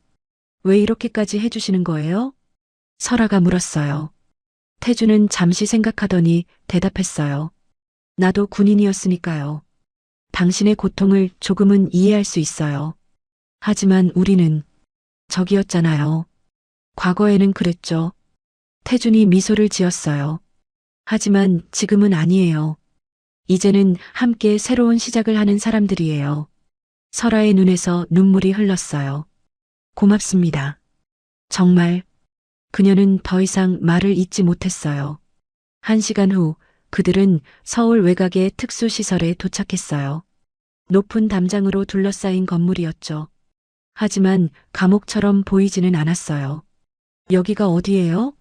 이렇게까지 해주시는 거예요? 설아가 물었어요. 태준은 잠시 생각하더니 대답했어요. 나도 군인이었으니까요. 당신의 고통을 조금은 이해할 수 있어요. 하지만 우리는 적이었잖아요. 과거에는 그랬죠. 태준이 미소를 지었어요. 하지만 지금은 아니에요. 이제는 함께 새로운 시작을 하는 사람들이에요. 설아의 눈에서 눈물이 흘렀어요. 고맙습니다. 정말. 그녀는 더 이상 말을 잇지 못했어요. 1시간 후 그들은 서울 외곽의 특수시설에 도착했어요. 높은 담장으로 둘러싸인 건물이었죠. 하지만 감옥처럼 보이지는 않았어요. 여기가 어디예요?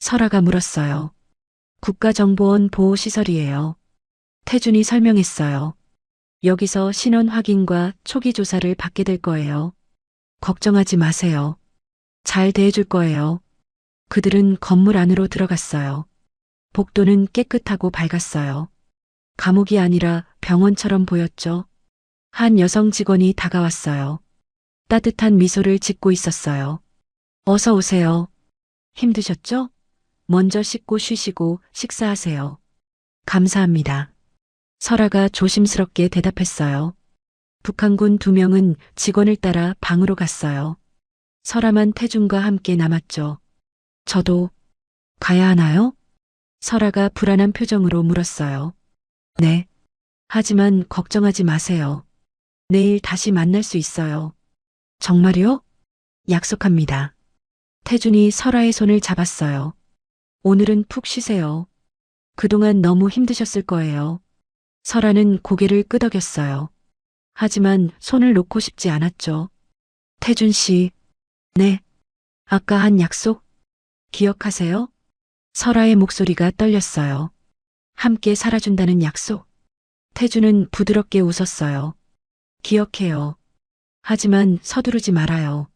설아가 물었어요. 국가정보원 보호시설이에요. 태준이 설명했어요. 여기서 신원 확인과 초기 조사를 받게 될 거예요. 걱정하지 마세요. 잘 대해줄 거예요. 그들은 건물 안으로 들어갔어요. 복도는 깨끗하고 밝았어요. 감옥이 아니라 병원처럼 보였죠. 한 여성 직원이 다가왔어요. 따뜻한 미소를 짓고 있었어요. 어서 오세요. 힘드셨죠? 먼저 씻고 쉬시고 식사하세요. 감사합니다. 설아가 조심스럽게 대답했어요. 북한군 2명은 직원을 따라 방으로 갔어요. 설아만 태준과 함께 남았죠. 저도 가야 하나요? 설아가 불안한 표정으로 물었어요. 네. 하지만 걱정하지 마세요. 내일 다시 만날 수 있어요. 정말요? 약속합니다. 태준이 설아의 손을 잡았어요. 오늘은 푹 쉬세요. 그동안 너무 힘드셨을 거예요. 설아는 고개를 끄덕였어요. 하지만 손을 놓고 싶지 않았죠. 태준 씨. 네. 아까 한 약속? 기억하세요? 설아의 목소리가 떨렸어요. 함께 살아준다는 약속. 태준은 부드럽게 웃었어요. 기억해요. 하지만 서두르지 말아요.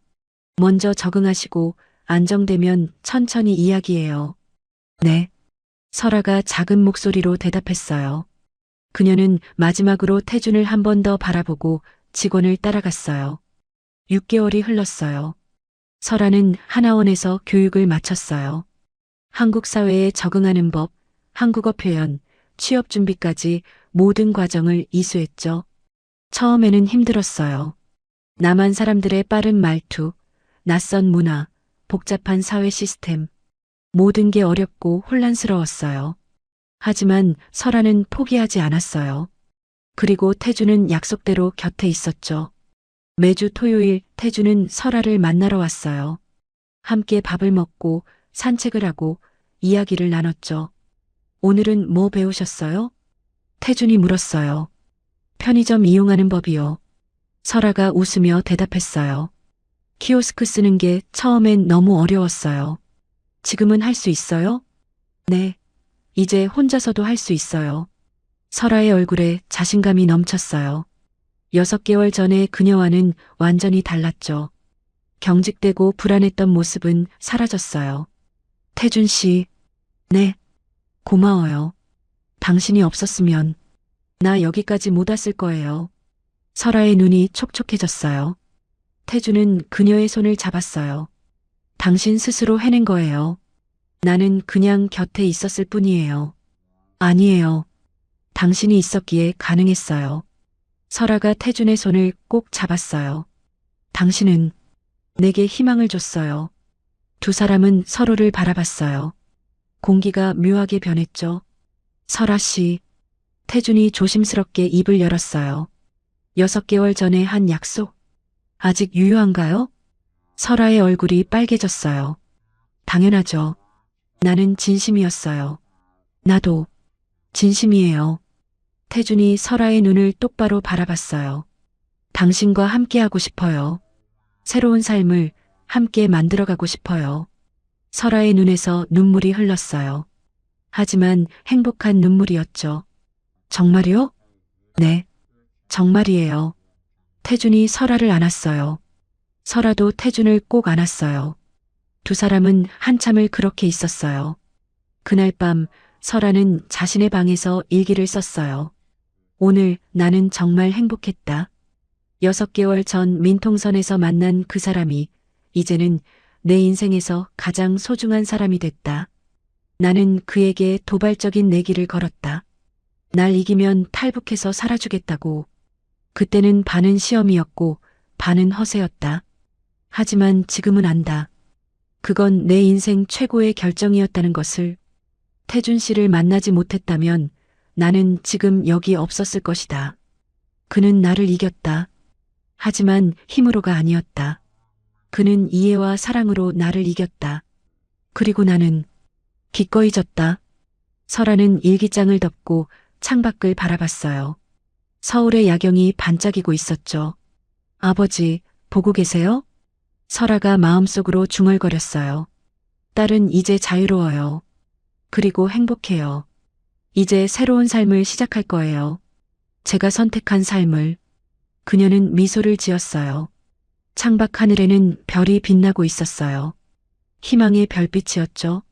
먼저 적응하시고 안정되면 천천히 이야기해요. 네. 설아가 작은 목소리로 대답했어요. 그녀는 마지막으로 태준을 한 번 더 바라보고 직원을 따라갔어요. 6개월이 흘렀어요. 설아는 하나원에서 교육을 마쳤어요. 한국 사회에 적응하는 법, 한국어 표현, 취업 준비까지 모든 과정을 이수했죠. 처음에는 힘들었어요. 남한 사람들의 빠른 말투, 낯선 문화, 복잡한 사회 시스템, 모든 게 어렵고 혼란스러웠어요. 하지만 설아는 포기하지 않았어요. 그리고 태준은 약속대로 곁에 있었죠. 매주 토요일 태준은 설아를 만나러 왔어요. 함께 밥을 먹고 산책을 하고 이야기를 나눴죠. 오늘은 뭐 배우셨어요? 태준이 물었어요. 편의점 이용하는 법이요. 설아가 웃으며 대답했어요. 키오스크 쓰는 게 처음엔 너무 어려웠어요. 지금은 할 수 있어요? 네. 이제 혼자서도 할 수 있어요. 설아의 얼굴에 자신감이 넘쳤어요. 6개월 전에 그녀와는 완전히 달랐죠. 경직되고 불안했던 모습은 사라졌어요. 태준 씨. 네. 고마워요. 당신이 없었으면 나 여기까지 못 왔을 거예요. 설아의 눈이 촉촉해졌어요. 태준은 그녀의 손을 잡았어요. 당신 스스로 해낸 거예요. 나는 그냥 곁에 있었을 뿐이에요. 아니에요. 당신이 있었기에 가능했어요. 설아가 태준의 손을 꼭 잡았어요. 당신은 내게 희망을 줬어요. 두 사람은 서로를 바라봤어요. 공기가 묘하게 변했죠. 설아 씨. 태준이 조심스럽게 입을 열었어요. 6개월 전에 한 약속. 아직 유효한가요? 설아의 얼굴이 빨개졌어요. 당연하죠. 나는 진심이었어요. 나도 진심이에요. 태준이 설아의 눈을 똑바로 바라봤어요. 당신과 함께하고 싶어요. 새로운 삶을 함께 만들어가고 싶어요. 설아의 눈에서 눈물이 흘렀어요. 하지만 행복한 눈물이었죠. 정말이요? 네, 정말이에요. 태준이 설아를 안았어요. 설아도 태준을 꼭 안았어요. 두 사람은 한참을 그렇게 있었어요. 그날 밤 설아는 자신의 방에서 일기를 썼어요. 오늘 나는 정말 행복했다. 6개월 전 민통선에서 만난 그 사람이 이제는 내 인생에서 가장 소중한 사람이 됐다. 나는 그에게 도발적인 내기를 걸었다. 날 이기면 탈북해서 살아주겠다고. 그때는 반은 시험이었고 반은 허세였다. 하지만 지금은 안다. 그건 내 인생 최고의 결정이었다는 것을. 태준 씨를 만나지 못했다면 나는 지금 여기 없었을 것이다. 그는 나를 이겼다. 하지만 힘으로가 아니었다. 그는 이해와 사랑으로 나를 이겼다. 그리고 나는 기꺼이 졌다. 설아는 일기장을 덮고 창밖을 바라봤어요. 서울의 야경이 반짝이고 있었죠. 아버지, 보고 계세요? 설아가 마음속으로 중얼거렸어요. 딸은 이제 자유로워요. 그리고 행복해요. 이제 새로운 삶을 시작할 거예요. 제가 선택한 삶을. 그녀는 미소를 지었어요. 창밖 하늘에는 별이 빛나고 있었어요. 희망의 별빛이었죠.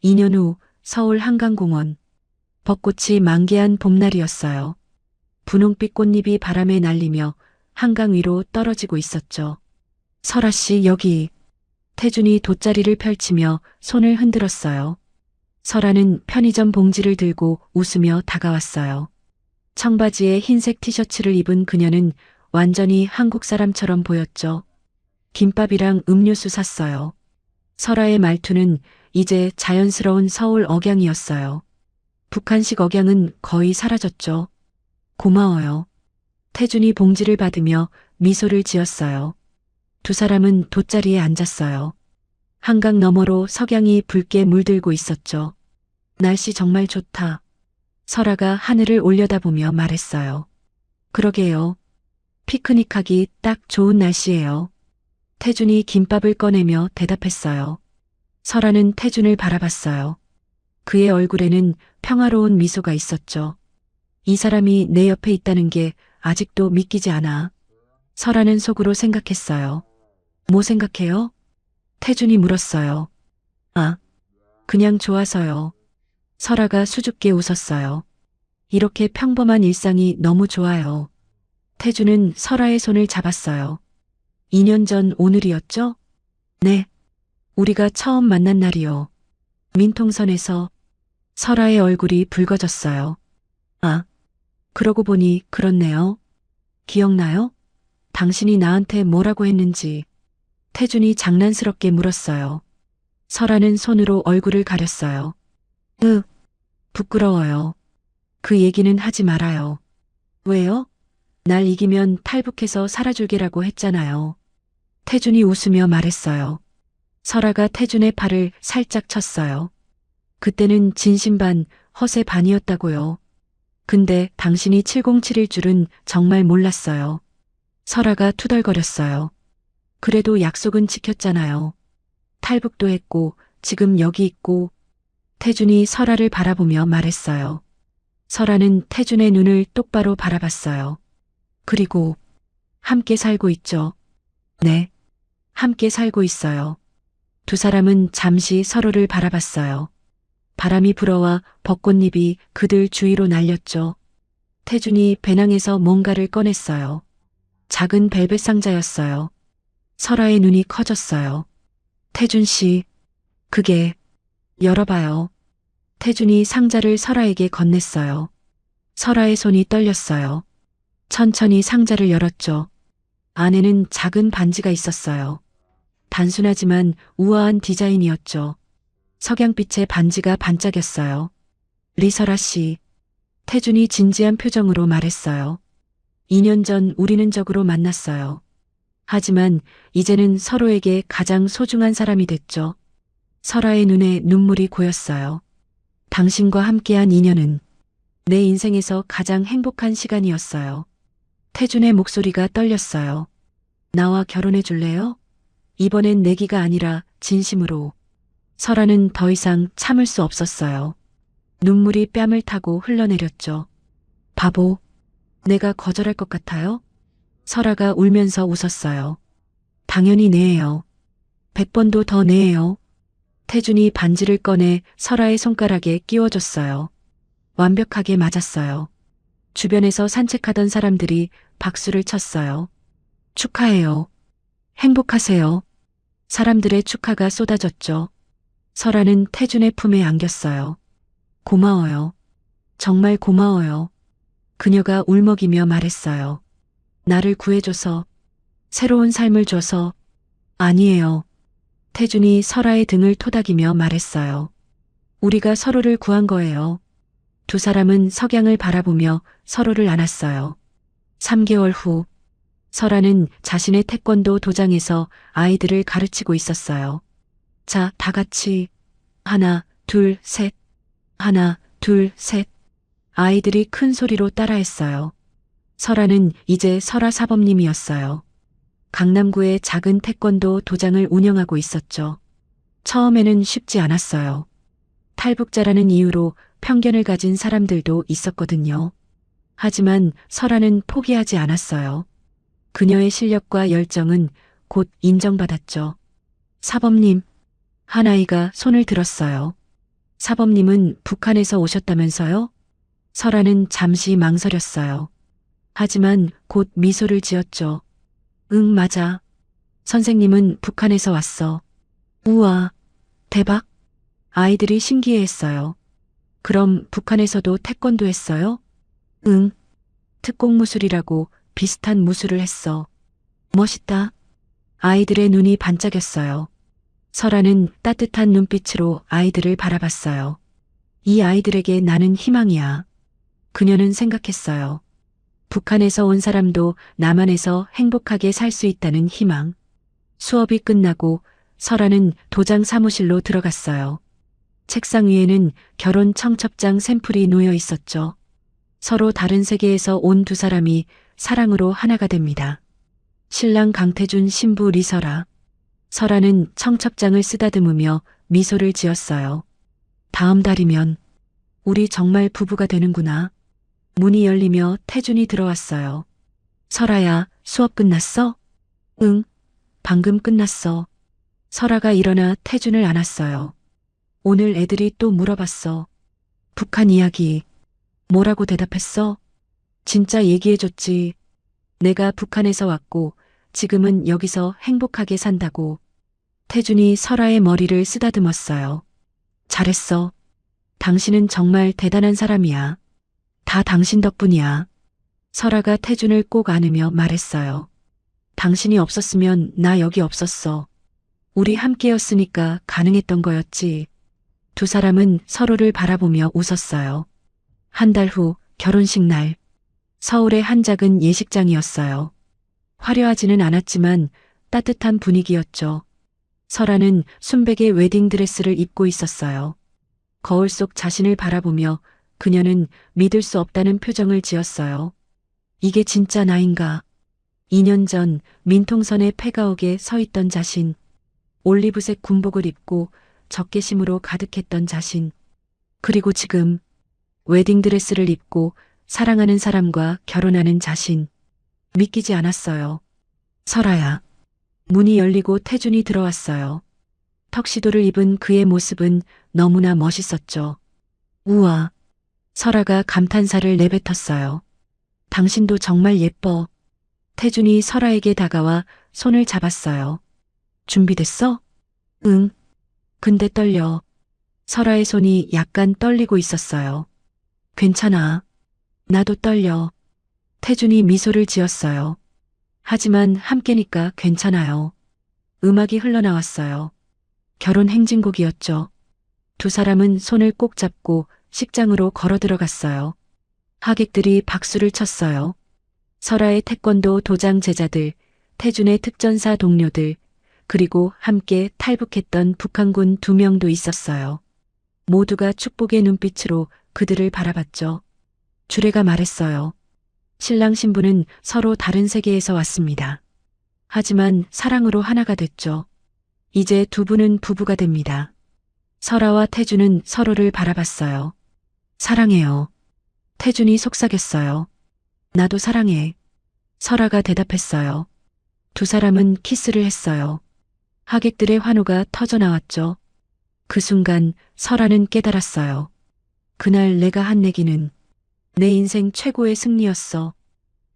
2년 후 서울 한강공원. 벚꽃이 만개한 봄날이었어요. 분홍빛 꽃잎이 바람에 날리며 한강 위로 떨어지고 있었죠. 설아 씨 여기. 태준이 돗자리를 펼치며 손을 흔들었어요. 설아는 편의점 봉지를 들고 웃으며 다가왔어요. 청바지에 흰색 티셔츠를 입은 그녀는 완전히 한국 사람처럼 보였죠. 김밥이랑 음료수 샀어요. 설아의 말투는 이제 자연스러운 서울 억양이었어요. 북한식 억양은 거의 사라졌죠. 고마워요. 태준이 봉지를 받으며 미소를 지었어요. 두 사람은 돗자리에 앉았어요. 한강 너머로 석양이 붉게 물들고 있었죠. 날씨 정말 좋다. 설아가 하늘을 올려다보며 말했어요. 그러게요. 피크닉하기 딱 좋은 날씨예요. 태준이 김밥을 꺼내며 대답했어요. 설아는 태준을 바라봤어요. 그의 얼굴에는 평화로운 미소가 있었죠. 이 사람이 내 옆에 있다는 게 아직도 믿기지 않아. 설아는 속으로 생각했어요. 뭐 생각해요? 태준이 물었어요. 아, 그냥 좋아서요. 설아가 수줍게 웃었어요. 이렇게 평범한 일상이 너무 좋아요. 태준은 설아의 손을 잡았어요. 2년 전 오늘이었죠? 네. 우리가 처음 만난 날이요. 민통선에서. 설아의 얼굴이 붉어졌어요. 아, 그러고 보니 그렇네요. 기억나요? 당신이 나한테 뭐라고 했는지. 태준이 장난스럽게 물었어요. 설아는 손으로 얼굴을 가렸어요. 부끄러워요. 그 얘기는 하지 말아요. 왜요? 날 이기면 탈북해서 살아줄게라고 했잖아요. 태준이 웃으며 말했어요. 설아가 태준의 팔을 살짝 쳤어요. 그때는 진심 반, 허세 반이었다고요. 근데 당신이 707일 줄은 정말 몰랐어요. 설아가 투덜거렸어요. 그래도 약속은 지켰잖아요. 탈북도 했고 지금 여기 있고. 태준이 설아를 바라보며 말했어요. 설아는 태준의 눈을 똑바로 바라봤어요. 그리고 함께 살고 있죠. 네, 함께 살고 있어요. 두 사람은 잠시 서로를 바라봤어요. 바람이 불어와 벚꽃잎이 그들 주위로 날렸죠. 태준이 배낭에서 뭔가를 꺼냈어요. 작은 벨벳 상자였어요. 설아의 눈이 커졌어요. 태준 씨, 그게, 열어봐요. 태준이 상자를 설아에게 건넸어요. 설아의 손이 떨렸어요. 천천히 상자를 열었죠. 안에는 작은 반지가 있었어요. 단순하지만 우아한 디자인이었죠. 석양빛의 반지가 반짝였어요. 리설아 씨. 태준이 진지한 표정으로 말했어요. 2년 전 우리는 적으로 만났어요. 하지만 이제는 서로에게 가장 소중한 사람이 됐죠. 설아의 눈에 눈물이 고였어요. 당신과 함께한 2년은 내 인생에서 가장 행복한 시간이었어요. 태준의 목소리가 떨렸어요. 나와 결혼해 줄래요? 이번엔 내기가 아니라 진심으로. 설아는 더 이상 참을 수 없었어요. 눈물이 뺨을 타고 흘러내렸죠. 바보. 내가 거절할 것 같아요? 설아가 울면서 웃었어요. 당연히 네예요. 100번도 더 네예요. 태준이 반지를 꺼내 설아의 손가락에 끼워줬어요. 완벽하게 맞았어요. 주변에서 산책하던 사람들이 박수를 쳤어요. 축하해요. 행복하세요. 사람들의 축하가 쏟아졌죠. 설아는 태준의 품에 안겼어요. 고마워요. 정말 고마워요. 그녀가 울먹이며 말했어요. 나를 구해줘서, 새로운 삶을 줘서. 아니에요. 태준이 설아의 등을 토닥이며 말했어요. 우리가 서로를 구한 거예요. 두 사람은 석양을 바라보며 서로를 안았어요. 3개월 후, 설아는 자신의 태권도 도장에서 아이들을 가르치고 있었어요. 자, 다 같이. 하나, 둘, 셋. 하나, 둘, 셋. 아이들이 큰 소리로 따라했어요. 설아는 이제 설아 사범님이었어요. 강남구의 작은 태권도 도장을 운영하고 있었죠. 처음에는 쉽지 않았어요. 탈북자라는 이유로 편견을 가진 사람들도 있었거든요. 하지만 설아는 포기하지 않았어요. 그녀의 실력과 열정은 곧 인정받았죠. 사범님, 한 아이가 손을 들었어요. 사범님은 북한에서 오셨다면서요? 설아는 잠시 망설였어요. 하지만 곧 미소를 지었죠. 응, 맞아. 선생님은 북한에서 왔어. 우와, 대박. 아이들이 신기해했어요. 그럼 북한에서도 태권도 했어요? 응. 특공 무술이라고 비슷한 무술을 했어. 멋있다. 아이들의 눈이 반짝였어요. 설아는 따뜻한 눈빛으로 아이들을 바라봤어요. 이 아이들에게 나는 희망이야. 그녀는 생각했어요. 북한에서 온 사람도 남한에서 행복하게 살 수 있다는 희망. 수업이 끝나고 설아는 도장 사무실로 들어갔어요. 책상 위에는 결혼 청첩장 샘플이 놓여 있었죠. 서로 다른 세계에서 온 두 사람이 사랑으로 하나가 됩니다. 신랑 강태준, 신부 리설아. 설아는 청첩장을 쓰다듬으며 미소를 지었어요. 다음 달이면 우리 정말 부부가 되는구나. 문이 열리며 태준이 들어왔어요. 설아야, 수업 끝났어? 응, 방금 끝났어. 설아가 일어나 태준을 안았어요. 오늘 애들이 또 물어봤어. 북한 이야기. 뭐라고 대답했어? 진짜 얘기해줬지. 내가 북한에서 왔고 지금은 여기서 행복하게 산다고. 태준이 설아의 머리를 쓰다듬었어요. 잘했어. 당신은 정말 대단한 사람이야. 다 당신 덕분이야. 설아가 태준을 꼭 안으며 말했어요. 당신이 없었으면 나 여기 없었어. 우리 함께였으니까 가능했던 거였지. 두 사람은 서로를 바라보며 웃었어요. 한 달 후 결혼식 날. 서울의 한 작은 예식장이었어요. 화려하지는 않았지만 따뜻한 분위기였죠. 설아는 순백의 웨딩드레스를 입고 있었어요. 거울 속 자신을 바라보며 그녀는 믿을 수 없다는 표정을 지었어요. 이게 진짜 나인가? 2년 전 민통선의 폐가옥에 서 있던 자신. 올리브색 군복을 입고 적개심으로 가득했던 자신. 그리고 지금 웨딩드레스를 입고 사랑하는 사람과 결혼하는 자신. 믿기지 않았어요. 설아야. 문이 열리고 태준이 들어왔어요. 턱시도를 입은 그의 모습은 너무나 멋있었죠. 우와. 설아가 감탄사를 내뱉었어요. 당신도 정말 예뻐. 태준이 설아에게 다가와 손을 잡았어요. 준비됐어? 응. 근데 떨려. 설아의 손이 약간 떨리고 있었어요. 괜찮아. 나도 떨려. 태준이 미소를 지었어요. 하지만 함께니까 괜찮아요. 음악이 흘러나왔어요. 결혼 행진곡이었죠. 두 사람은 손을 꼭 잡고 식장으로 걸어 들어갔어요. 하객들이 박수를 쳤어요. 설아의 태권도 도장 제자들, 태준의 특전사 동료들, 그리고 함께 탈북했던 북한군 2명도 있었어요. 모두가 축복의 눈빛으로 그들을 바라봤죠. 주례가 말했어요. 신랑 신부는 서로 다른 세계에서 왔습니다. 하지만 사랑으로 하나가 됐죠. 이제 두 분은 부부가 됩니다. 설아와 태준은 서로를 바라봤어요. 사랑해요. 태준이 속삭였어요. 나도 사랑해. 설아가 대답했어요. 두 사람은 키스를 했어요. 하객들의 환호가 터져 나왔죠. 그 순간 설아는 깨달았어요. 그날 내가 한 내기는 내 인생 최고의 승리였어.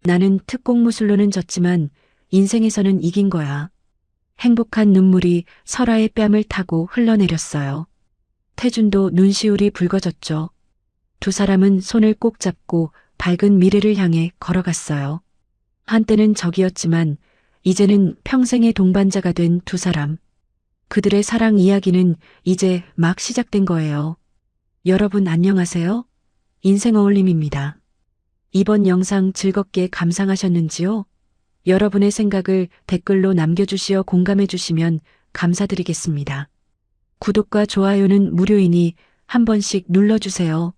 나는 특공무술로는 졌지만 인생에서는 이긴 거야. 행복한 눈물이 설아의 뺨을 타고 흘러내렸어요. 태준도 눈시울이 붉어졌죠. 두 사람은 손을 꼭 잡고 밝은 미래를 향해 걸어갔어요. 한때는 적이었지만 이제는 평생의 동반자가 된 두 사람. 그들의 사랑 이야기는 이제 막 시작된 거예요. 여러분 안녕하세요. 인생 어울림입니다. 이번 영상 즐겁게 감상하셨는지요? 여러분의 생각을 댓글로 남겨주시어 공감해 주시면 감사드리겠습니다. 구독과 좋아요는 무료이니 한 번씩 눌러주세요.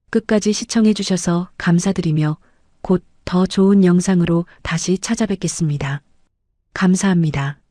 끝까지 시청해 주셔서 감사드리며 곧 더 좋은 영상으로 다시 찾아뵙겠습니다. 감사합니다.